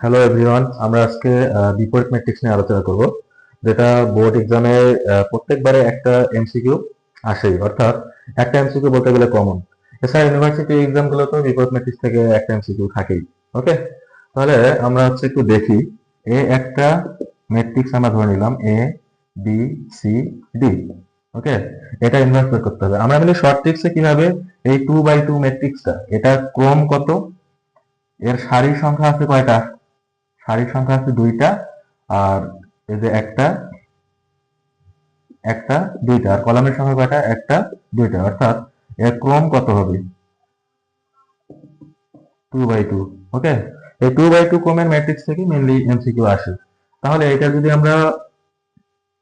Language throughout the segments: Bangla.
হ্যালো এভরিওয়ান, আমরা আজকে বিপরীত ম্যাট্রিক্স নিয়ে আলোচনা করব, যেটা বোর্ড এক্সামে প্রত্যেকবারে একটা এমসিকিউ আসেই, অর্থাৎ একটা এমসিকিউ বলতে গেলে কমন। এছাড়া ইউনিভার্সিটি এক্সামগুলোতেও বিপরীত ম্যাট্রিক্স থেকে একটা এমসিকিউ থাকেই। ওকে, তাহলে আমরা একটু দেখি। একটা ম্যাট্রিক্স আমরা ধরে নিলাম এ বি সি ডি। ওকে, এটা ইনভার্স বের করতে হবে। আমরা মিলে শর্ট ট্রিক্সে কিভাবে এই 2x2 ম্যাট্রিক্সটা, এটা ক্রম কত, এর সারির সংখ্যা আছে কয়টা, সারির সংখ্যা আছে দুইটা, আর এই যে একটা একটা দুইটা, আর কলামের সংখ্যা কয়টা, একটা দুইটা, অর্থাৎ এর ক্রম কত হবে, 2x2। ওকে, এই 2x2 ক্রমের ম্যাট্রিক্স থেকে মেনলি এমসিকিউ আসে। তাহলে এটা যদি আমরা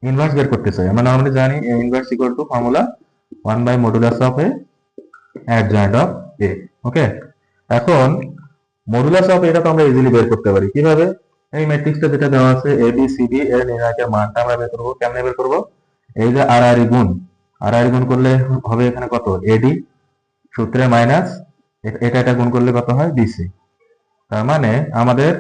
ইনভার্স বের করতে চাই, আমরা নরমালি জানি A inverse equal to formula 1/মডুলাস of A adjoint of A. Okay, এখন মডুলাস অফ এটা তো আমরা ইজিলি বের করতে পারি। কিভাবে? এই ম্যাট্রিক্সটা যেটা দেওয়া আছে এ বি সি ডি, এর নির্ণায়কের মানটা আমরা বের করবো। কেমনে বের করবো? এই যে আর আর গুণ, আর আর গুণ করলে হবে এখানে কত, এডি, সূত্রে মাইনাস এটা গুণ করলে কত হয়, বিসি। তার মানে আমাদের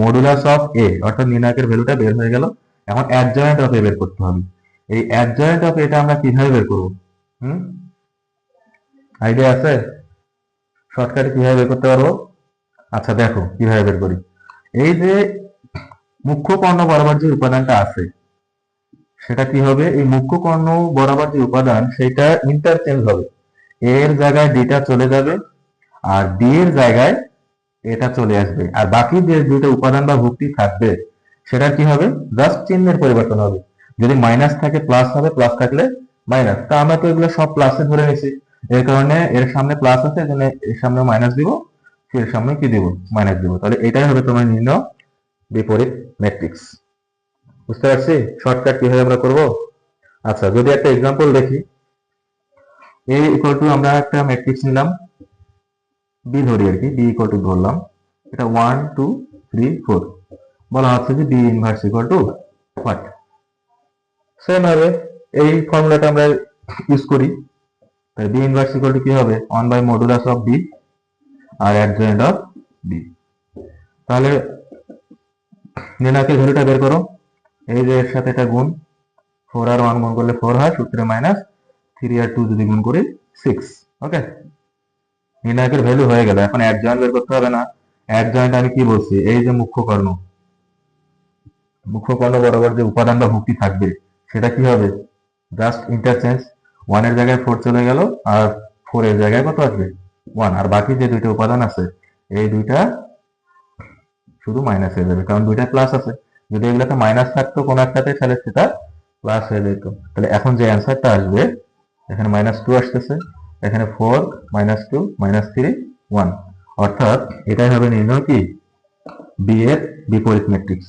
মডুলাস অফ এ অর্থাৎ নির্ণায়কের ভ্যালুটা বের হয়ে গেল। এখন অ্যাডজয়েন্ট অফ এ বের করতে হবে। এই অ্যাডজয়েন্ট অফ এটা আমরা কিভাবে বের করবো? হুম, আইডিয়া আছে? শর্টকাটে কিভাবে বের করতে পারবো? আচ্ছা দেখো কিভাবে বের করি। এই যে মুখ্য কর্ণ বরাবর যে উপাদানটা আছে, সেটা কি হবে, এই মুখ্য কর্ণ বরাবর যে উপাদান সেটা ইন্টারচেঞ্জ হবে। এর জায়গায় ডিটা চলে যাবে, আর ডি এর জায়গায় এটা চলে আসবে, আর বাকি যে দুইটা উপাদান বা ভুক্তি থাকবে সেটা কি হবে, জাস্ট চিহ্নের পরিবর্তন হবে। যদি মাইনাস থাকে প্লাস হবে, প্লাস থাকলে মাইনাস। তা আমরা তো এগুলো সব প্লাসে ধরে নিছি, এর কারণে এর সামনে প্লাস আছে, এজন্য এর সামনে মাইনাস দিব, এর সামনে কি দিব, মাইনাস দিব। তাহলে এটাই হবে তোমার নির্ণয় বিপরীত ম্যাট্রিক্স। বুঝতে পারছি শর্টকাট কিভাবে আমরা করব? আচ্ছা, যদি একটা এক্সাম্পল দেখি, এ ইকুয়াল টু আমরা একটা ম্যাট্রিক্স নিলাম, বি ধরি আর কি, বি ইকুয়াল টু ধরলাম, এটা 1 2 3 4, বলা হচ্ছে যে B inverse equal to what. Same ভাবে এই ফর্মুলাটা আমরা ইউজ করি। তাই বি ইনভার্স ইকুয়াল টু কি হবে, 1/মডুলাস অফ বি আর অ্যাডজয়েন্ট অফ বি। তাহলে নির্ণায়কের ভ্যালুটা বের করো। এই যে এর সাথে এটা গুণ, 4 আর 1 গুণ করলে 4 হয়, সূত্রে মাইনাস, 3 আর 2 যদি গুণ করি 6। ওকে, নির্ণায়কের ভ্যালু হয়ে গেল। এখন অ্যাডজয়েন্ট বের করতে হবে না? অ্যাডজয়েন্ট আমি কি বলছি, এই যে মুখ্য কর্ণ, মুখ্য কর্ণ বরাবর যে উপাদান বা ভুক্তি থাকবে সেটা কি হবে, জাস্ট ইন্টারচেঞ্জ। 1 এর জায়গায় 4 চলে গেল, আর 4 এর জায়গায় কত আসবে, 1, আর বাকি যে দুইটা উপাদান আছে এই দুইটা শুধু মাইনাস হয়ে যাবে, কারণ দুইটা প্লাস আছে। যদি এগুলোতে মাইনাস থাকতো কোনো একটাতে, তাহলে সেটা প্লাস হয়ে যেত। তাহলে এখন যে অ্যান্সারটা আসবে, এখানে -2 আসতেছে, এখানে 4 -2 -3 1, অর্থাৎ এটাই হবে নির্ণয় কি, বি এর বিপরীত ম্যাট্রিক্স।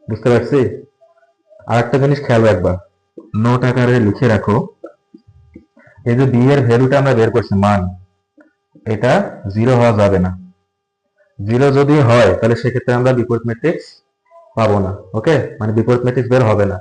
বুঝতে পারছি? আর একটা জিনিস খেয়াল রাখবা, নোট আকারে লিখে রাখো, এই যে বি এর ভ্যালুটা আমরা বের করছি মান, এটা 0 হওয়া যাবে না। 0 যদি হয় তাহলে সেক্ষেত্রে আমরা বিপরীত ম্যাট্রিক্স পাবো না। ওকে, মানে বিপরীত ম্যাট্রিক্স বের হবে না।